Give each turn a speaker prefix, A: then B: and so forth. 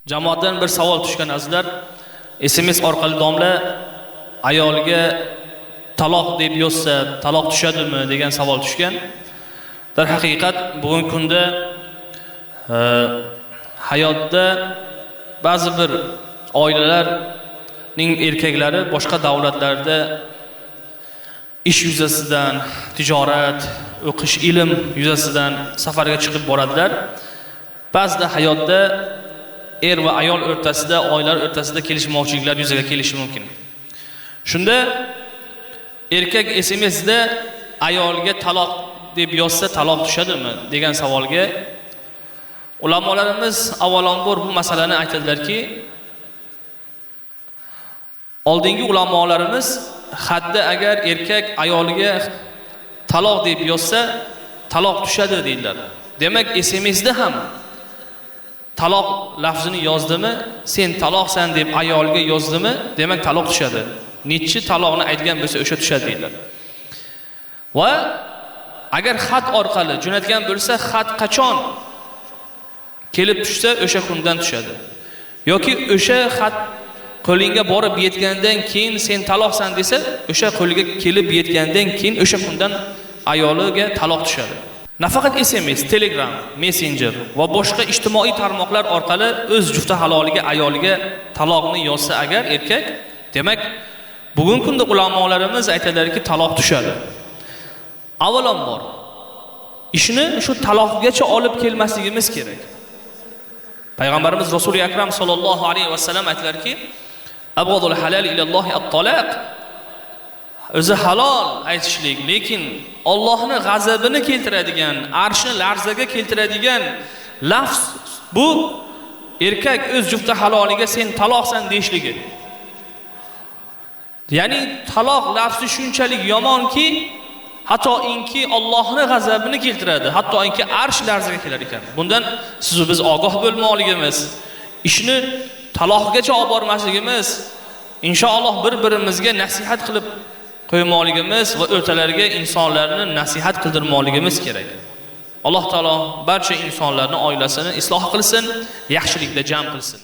A: Jamoatdan bir savol tushgan azizlar. SMS orqali domla ayoliga taloq deb yozsa, taloq tushadimi degan savol tushgan. Dar haqiqat bugungi kunda hayotda ba'zi bir oilalarning erkaklari boshqa davlatlarda ish yuzasidan, tijorat, o'qish, ilm yuzasidan safarga chiqib boradilar. Ba'zida hayotda er va ayol o'rtasida, oilalar o'rtasida kelishmovchiliklar yuzaga kelishi mumkin. Shunda erkak SMSda ayolga taloq deb yozsa taloq tushadimi degan savolga ulamolarimiz avvalambor bu masalani aytadilarki, oldingi ulamolarimiz xatda agar erkak ayoliga taloq deb yozsa taloq tushadi deydilar. Demak, SMSda ham taloq lafzini yozdimi, sen taloqsan deb ayolga yozdimi, demak taloq tushadi. Nechi taloqni aytgan bo'lsa o'sha tushadi deydilar. Va agar xat orqali jo'natgan bo'lsa, xat qachon kelib tushsa o'sha kundan tushadi. Yoki o'sha xat qo'lingga borib yetgandan keyin sen taloqsan desa, o'sha qo'liga kelib yetgandan keyin o'sha kundan ayoliga taloq tushadi. Nafaqat SMS, Telegram, Messenger va boshqa ijtimoiy tarmoqlar orqali o'z jufti haloliga ayoliga taloqni yozsa agar erkak, demak bugungi kunda ulamolarimiz aytadilarki, taloq tushadi. Avvalambor ishni shu taloqgacha olib kelmasligimiz kerak. Payg'ambarimiz Rasuli akram sallallohu alayhi vasallam aytdilarki, abghadul halal ilallohi at-talaq. O'zi halol aytishlik, lekin Allohning g'azabini keltiradigan, arshni larzaga keltiradigan lafz bu erkak o'z jufti haloliga sen taloqsan deyishligi. Ya'ni taloq lafzi shunchalik yomonki, hattoki Allohning g'azabini keltiradi, hattoki arsh larzaga kelar ekan. Bundan siz biz ogoh bo'lmoqligimiz, ishni taloqgacha olib bormasligimiz, inshaalloh bir-birimizga nasihat qilib qo'ymoqligimiz va o'rtalariga insonlarni nasihat qildirmoqligimiz kerak. Alloh taolo barcha insonlarning oilasini isloh qilsin, yaxshilikda jam qilsin.